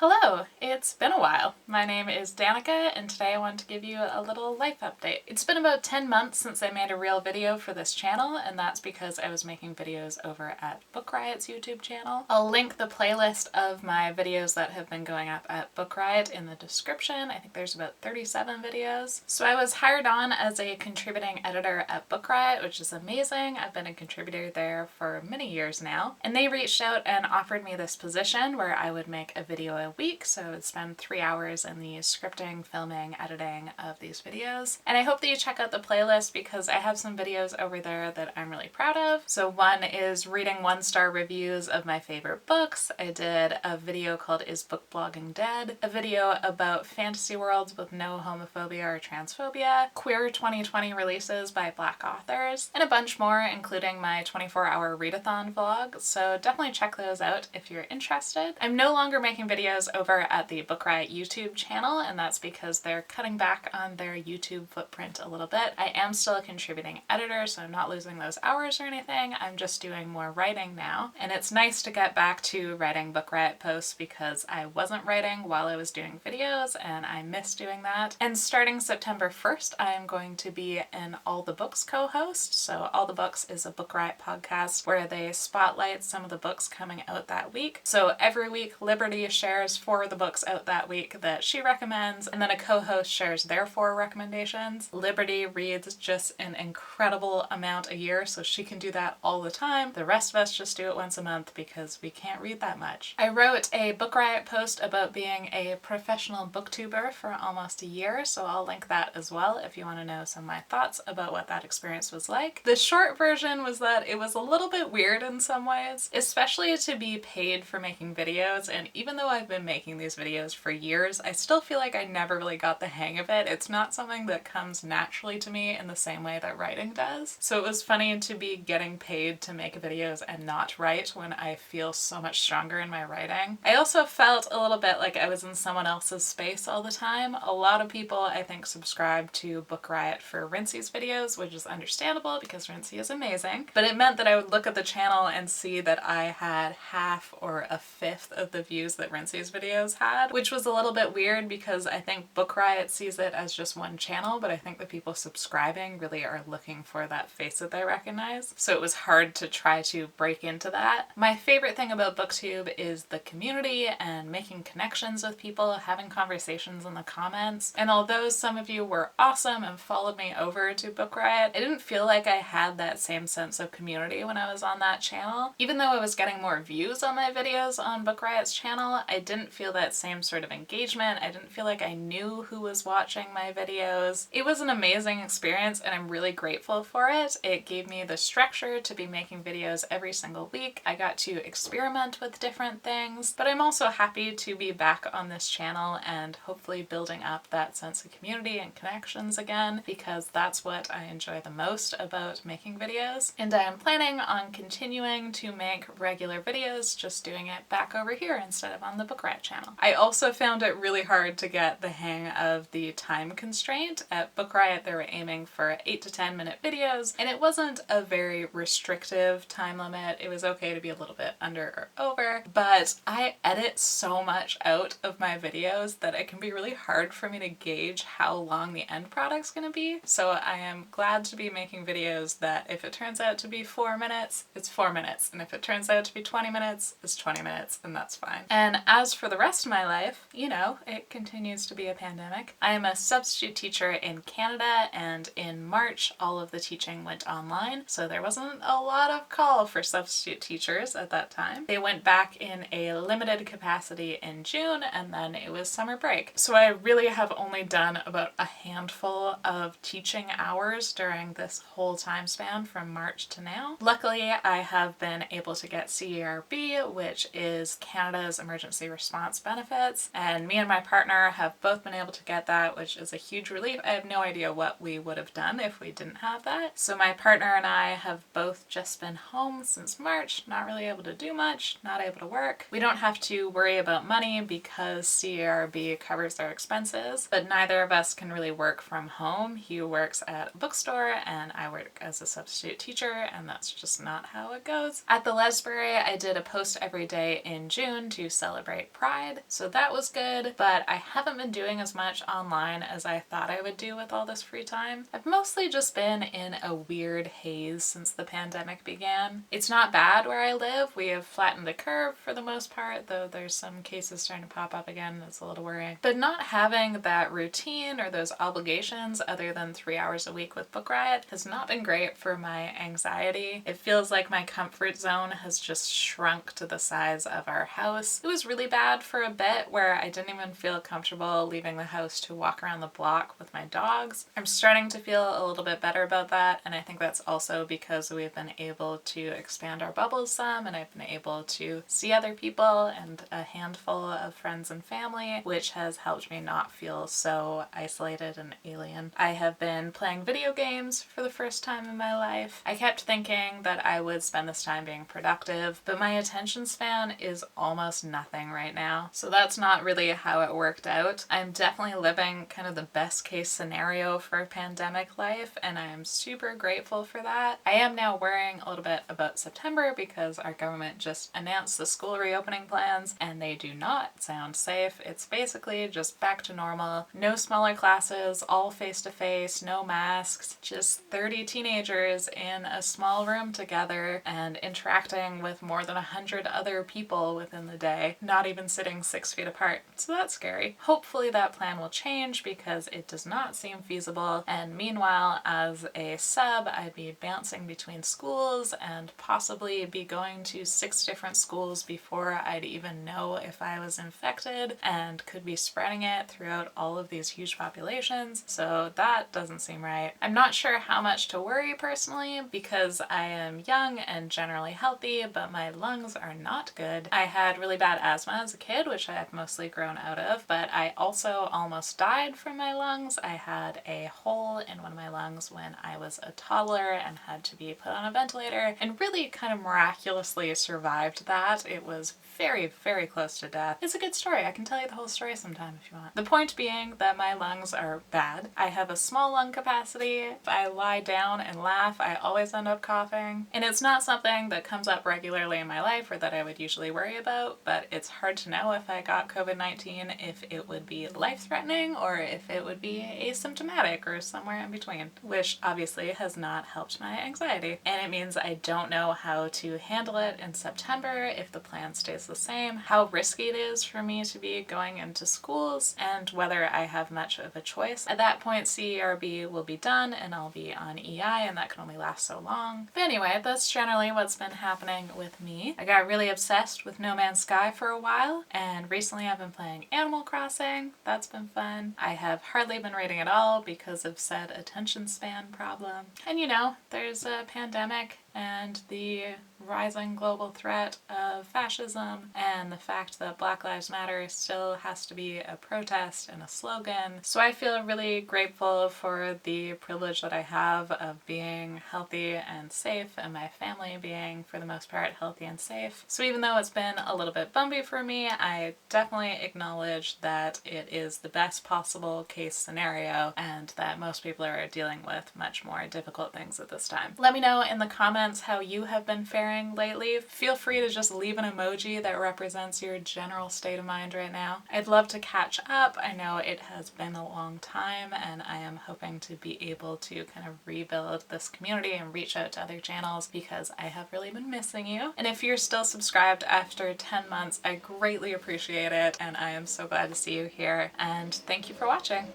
Hello, it's been a while. My name is Danica and today I want to give you a little life update. It's been about 10 months since I made a real video for this channel, and that's because I was making videos over at Book Riot's YouTube channel. I'll link the playlist of my videos that have been going up at Book Riot in the description. I think there's about 37 videos. So I was hired on as a contributing editor at Book Riot, which is amazing. I've been a contributor there for many years now, and they reached out and offered me this position where I would make a video a week, so I would spend 3 hours in the scripting, filming, editing of these videos. And I hope that you check out the playlist because I have some videos over there that I'm really proud of. So one is reading 1-star reviews of my favorite books. I did a video called Is Book Blogging Dead? A video about fantasy worlds with no homophobia or transphobia, queer 2020 releases by Black authors, and a bunch more, including my 24-hour readathon vlog. So definitely check those out if you're interested. I'm no longer making videos over at the Book Riot YouTube channel, and that's because they're cutting back on their YouTube footprint a little bit. I am still a contributing editor, so I'm not losing those hours or anything. I'm just doing more writing now, and it's nice to get back to writing Book Riot posts because I wasn't writing while I was doing videos, and I miss doing that. And starting September 1st, I am going to be an All the Books co-host. So All the Books is a Book Riot podcast where they spotlight some of the books coming out that week. So every week, Liberty shares 4 of the books out that week that she recommends, and then a co-host shares their 4 recommendations. Liberty reads just an incredible amount a year, so she can do that all the time. The rest of us just do it once a month because we can't read that much. I wrote a Book Riot post about being a professional booktuber for almost a year, so I'll link that as well if you want to know some of my thoughts about what that experience was like. The short version was that it was a little bit weird in some ways, especially to be paid for making videos, and even though I've been making these videos for years, I still feel like I never really got the hang of it. It's not something that comes naturally to me in the same way that writing does. So it was funny to be getting paid to make videos and not write when I feel so much stronger in my writing. I also felt a little bit like I was in someone else's space all the time. A lot of people, I think, subscribe to Book Riot for Rincey's videos, which is understandable because Rincey is amazing, but it meant that I would look at the channel and see that I had half or a fifth of the views that Rincey's videos had, which was a little bit weird because I think Book Riot sees it as just one channel, but I think the people subscribing really are looking for that face that they recognize. So it was hard to try to break into that. My favorite thing about BookTube is the community and making connections with people, having conversations in the comments. And although some of you were awesome and followed me over to Book Riot, I didn't feel like I had that same sense of community when I was on that channel. Even though I was getting more views on my videos on Book Riot's channel, I didn't feel that same sort of engagement. I didn't feel like I knew who was watching my videos. It was an amazing experience and I'm really grateful for it. It gave me the structure to be making videos every single week. I got to experiment with different things, but I'm also happy to be back on this channel and hopefully building up that sense of community and connections again, because that's what I enjoy the most about making videos. And I am planning on continuing to make regular videos, just doing it back over here instead of on the Book Riot channel. I also found it really hard to get the hang of the time constraint. At Book Riot, they were aiming for 8 to 10 minute videos, and it wasn't a very restrictive time limit. It was okay to be a little bit under or over, but I edit so much out of my videos that it can be really hard for me to gauge how long the end product's gonna be. So I am glad to be making videos that if it turns out to be 4 minutes, it's 4 minutes, and if it turns out to be 20 minutes, it's 20 minutes, and that's fine. And as for the rest of my life, you know, it continues to be a pandemic. I am a substitute teacher in Canada, and in March, all of the teaching went online, so there wasn't a lot of call for substitute teachers at that time. They went back in a limited capacity in June, and then it was summer break. So I really have only done about a handful of teaching hours during this whole time span from March to now. Luckily, I have been able to get CERB, which is Canada's Emergency Response Benefits, and me and my partner have both been able to get that, which is a huge relief. I have no idea what we would have done if we didn't have that. So my partner and I have both just been home since March, not really able to do much, not able to work. We don't have to worry about money because CERB covers our expenses, but neither of us can really work from home. He works at a bookstore and I work as a substitute teacher, and that's just not how it goes. At the Lesbury, I did a post every day in June to celebrate Pride. So so that was good, but I haven't been doing as much online as I thought I would do with all this free time. I've mostly just been in a weird haze since the pandemic began. It's not bad where I live. We have flattened the curve for the most part, though there's some cases starting to pop up again. That's a little worrying. But not having that routine or those obligations other than 3 hours a week with Book Riot has not been great for my anxiety. It feels like my comfort zone has just shrunk to the size of our house. It was really bad for a bit where I didn't even feel comfortable leaving the house to walk around the block with my dogs. I'm starting to feel a little bit better about that, and I think that's also because we've been able to expand our bubbles some, and I've been able to see other people and a handful of friends and family, which has helped me not feel so isolated and alien. I have been playing video games for the first time in my life. I kept thinking that I would spend this time being productive, but my attention span is almost nothing right now, so that's not really how it worked out. I'm definitely living kind of the best case scenario for pandemic life, and I am super grateful for that. I am now worrying a little bit about September because our government just announced the school reopening plans and they do not sound safe. It's basically just back to normal. No smaller classes, all face-to-face, no masks, just 30 teenagers in a small room together and interacting with more than 100 other people within the day, not even sitting 6 feet apart. So that's scary. Hopefully that plan will change because it does not seem feasible, and meanwhile as a sub I'd be bouncing between schools and possibly be going to 6 different schools before I'd even know if I was infected and could be spreading it throughout all of these huge populations, so that doesn't seem right. I'm not sure how much to worry personally because I am young and generally healthy, but my lungs are not good. I had really bad asthma as a kid, which I have mostly grown out of, but I also almost died from my lungs. I had a hole in one of my lungs when I was a toddler and had to be put on a ventilator, and really kind of miraculously survived that. It was very, very close to death. It's a good story. I can tell you the whole story sometime if you want. The point being that my lungs are bad. I have a small lung capacity. If I lie down and laugh, I always end up coughing. And it's not something that comes up regularly in my life or that I would usually worry about, but it's hard to know if I got COVID-19 if it would be life-threatening or if it would be asymptomatic or somewhere in between, which obviously has not helped my anxiety. And it means I don't know how to handle it in September if the plan stays the same, how risky it is for me to be going into schools, and whether I have much of a choice. At that point, CERB will be done and I'll be on EI, and that can only last so long. But anyway, that's generally what's been happening with me. I got really obsessed with No Man's Sky for a while, and recently I've been playing Animal Crossing. That's been fun. I have hardly been reading at all because of said attention span problem. And you know, there's a pandemic and the rising global threat of fascism and the fact that Black Lives Matter still has to be a protest and a slogan. So I feel really grateful for the privilege that I have of being healthy and safe, and my family being, for the most part, healthy and safe. So even though it's been a little bit bumpy for me, I definitely acknowledge that it is the best possible case scenario and that most people are dealing with much more difficult things at this time. Let me know in the comments how you have been faring lately. Feel free to just leave an emoji that represents your general state of mind right now. I'd love to catch up. I know it has been a long time and I am hoping to be able to kind of rebuild this community and reach out to other channels because I have really been missing you. And if you're still subscribed after 10 months, I greatly appreciate it and I am so glad to see you here, and thank you for watching.